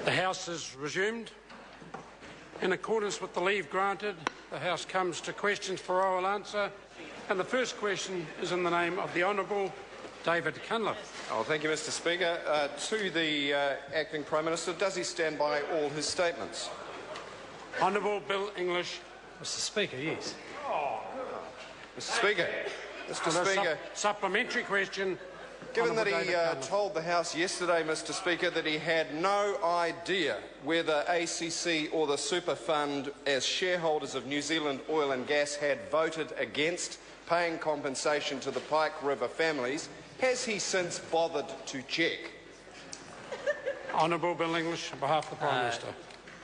The House is resumed. In accordance with the leave granted, the House comes to questions for oral answer, and the first question is in the name of the Honourable David Cunliffe. Oh, thank you, Mr. Speaker. To the Acting Prime Minister, does he stand by all his statements? Honourable Bill English. Mr. Speaker, yes. Mr. Speaker. Mr. Speaker. Supplementary question. Given that he told the House yesterday, Mr. Speaker, that he had no idea whether ACC or the Super Fund, as shareholders of New Zealand Oil and Gas, had voted against paying compensation to the Pike River families, has he since bothered to check? Honourable Bill English, on behalf of the Prime Minister.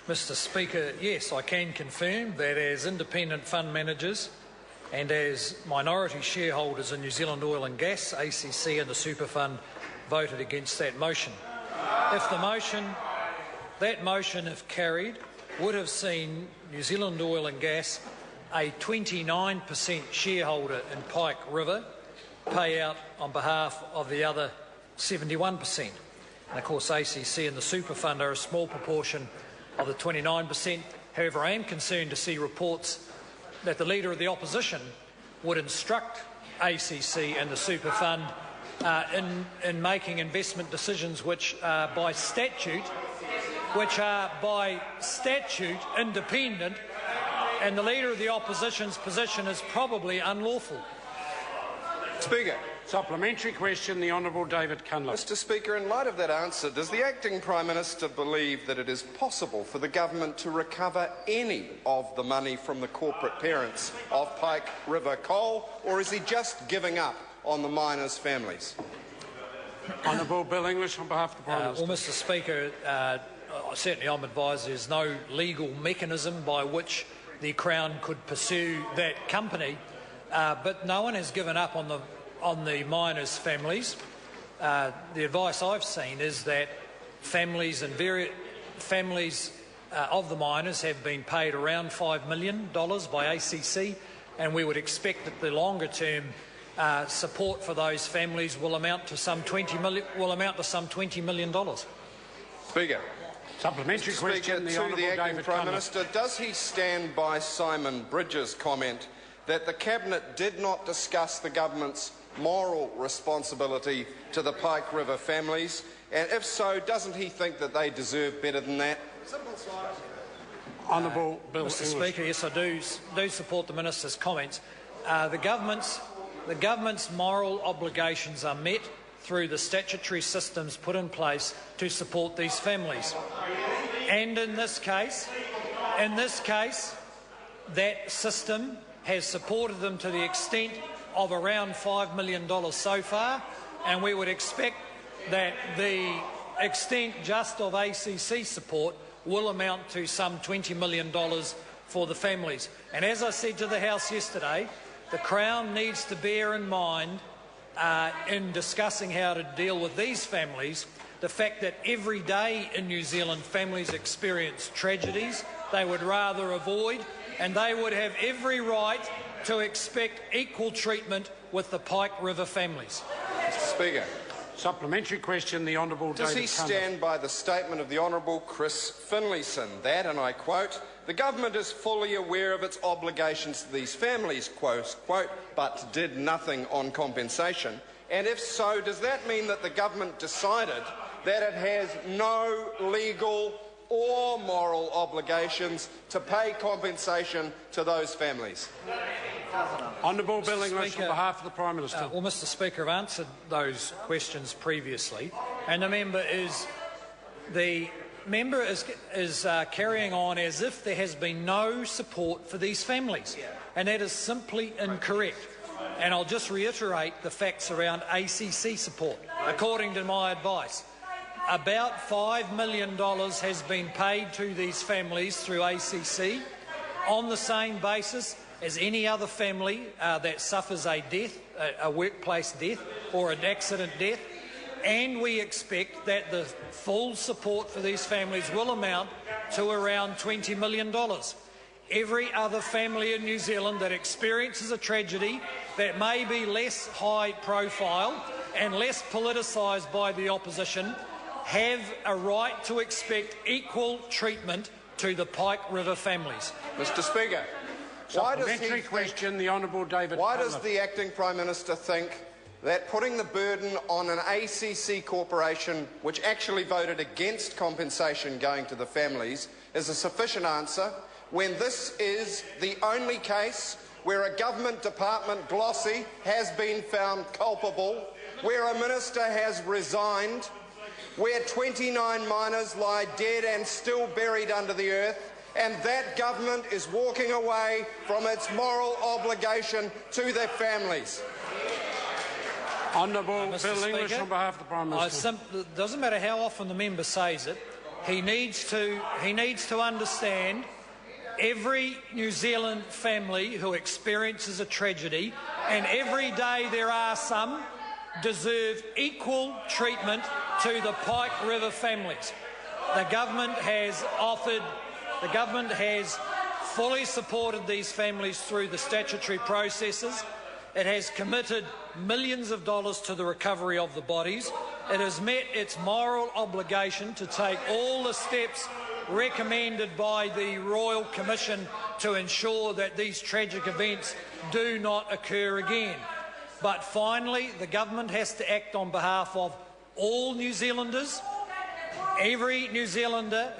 Mr. Speaker, yes, I can confirm that as independent fund managers and as minority shareholders in New Zealand Oil and Gas, ACC and the Super Fund voted against that motion. That motion, if carried, would have seen New Zealand Oil and Gas, a 29% shareholder in Pike River, pay out on behalf of the other 71%. And of course ACC and the Super Fund are a small proportion of the 29%. However, I am concerned to see reports that the Leader of the Opposition would instruct ACC and the Super Fund in making investment decisions which are by statute independent, and the Leader of the Opposition's position is probably unlawful. Speaker. Supplementary question, the Honourable David Cunliffe. Mr. Speaker, in light of that answer, does the Acting Prime Minister believe that it is possible for the government to recover any of the money from the corporate parents of Pike River Coal, or is he just giving up on the miners' families? Honourable Bill English, on behalf of the Prime Minister. Well, Mr. Speaker, certainly I'm advised there's no legal mechanism by which the Crown could pursue that company, but no one has given up on the miners' families. The advice I've seen is that families and families of the miners have been paid around $5 million by ACC, and we would expect that the longer-term support for those families will amount to some $20 million. Speaker. Supplementary question, the Honourable Acting David Prime Cunliffe. Minister, does he stand by Simon Bridges' comment that the Cabinet did not discuss the government's moral responsibility to the Pike River families? And if so, doesn't he think that they deserve better than that? Honourable Bill Mr. English. Speaker, yes, I do support the Minister's comments. The government's moral obligations are met through the statutory systems put in place to support these families. And in this case, that system has supported them to the extent of around $5 million so far, and we would expect that the extent just of ACC support will amount to some $20 million for the families. And as I said to the House yesterday, the Crown needs to bear in mind in discussing how to deal with these families the fact that every day in New Zealand families experience tragedies they would rather avoid, and they would have every right to expect equal treatment with the Pike River families. Mr. Speaker. Supplementary question, the Honourable David Cunliffe. Does he stand by the statement of the Honourable Chris Finlayson that, and I quote, "The government is fully aware of its obligations to these families," quote, but did nothing on compensation? And if so, does that mean that the government decided that it has no legal or moral obligations to pay compensation to those families? Honourable Bill English, on behalf of the Prime Minister. Well, Mr. Speaker, I've answered those questions previously, and the member is carrying on as if there has been no support for these families, and that is simply incorrect. And I'll just reiterate the facts around ACC support. According to my advice, about $5 million has been paid to these families through ACC on the same basis as any other family that suffers a death, a workplace death or an accident death, and we expect that the full support for these families will amount to around $20 million. Every other family in New Zealand that experiences a tragedy that may be less high profile and less politicised by the opposition have a right to expect equal treatment to the Pike River families. Mr. Speaker, Supplementary question, the Honourable David why Cunliffe. does the Acting Prime Minister think that putting the burden on an ACC corporation which actually voted against compensation going to the families is a sufficient answer when this is the only case where a government department glossy has been found culpable, where a minister has resigned, where 29 miners lie dead and still buried under the earth, and that government is walking away from its moral obligation to their families? Honourable Mr. Bill English Speaker, on behalf of the Prime Minister. It doesn't matter how often the member says it. He needs to understand every New Zealand family who experiences a tragedy, and every day there are some, deserve equal treatment to the Pike River families. The government has fully supported these families through the statutory processes. It has committed millions of dollars to the recovery of the bodies. It has met its moral obligation to take all the steps recommended by the Royal Commission to ensure that these tragic events do not occur again. But finally, the government has to act on behalf of all New Zealanders. Every New Zealander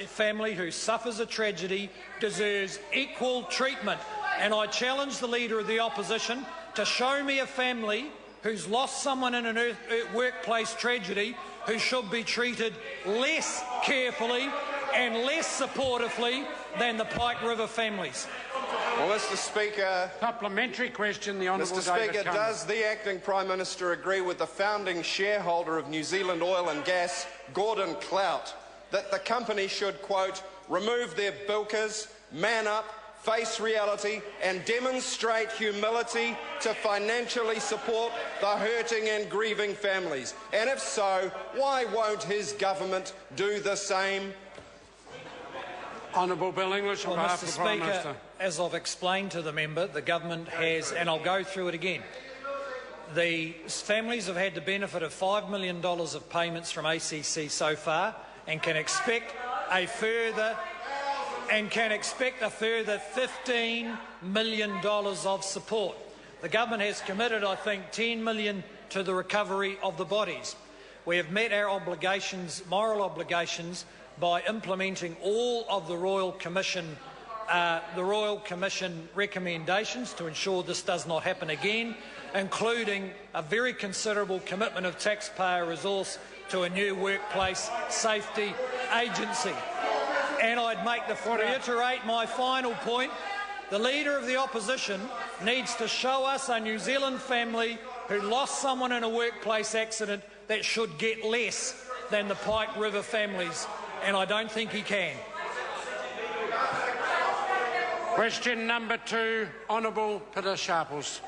family who suffers a tragedy deserves equal treatment. And I challenge the Leader of the Opposition to show me a family who's lost someone in a workplace tragedy who should be treated less carefully and less supportively than the Pike River families. Well, Mr. Speaker, Supplementary question, the Honourable Mr. David Speaker, Cunliffe. does the Acting Prime Minister agree with the founding shareholder of New Zealand Oil and Gas, Gordon Clout, that the company should, quote, remove their bilkers, man up, face reality and demonstrate humility to financially support the hurting and grieving families? And if so, why won't his government do the same? Honourable Bill English on behalf Mr. of the Prime Speaker, Minister. as I've explained to the member, the government has, and I'll go through it again, the families have had the benefit of $5 million of payments from ACC so far and can expect a further $15 million of support. The government has committed, I think, $10 million to the recovery of the bodies. We have met our obligations, moral obligations, by implementing all of the Royal Commission recommendations to ensure this does not happen again, including a very considerable commitment of taxpayer resource to a new workplace safety agency. And I'd reiterate my final point. The Leader of the Opposition needs to show us a New Zealand family who lost someone in a workplace accident that should get less than the Pike River families, and I don't think he can. Question number 2, Honourable Peter Sharples.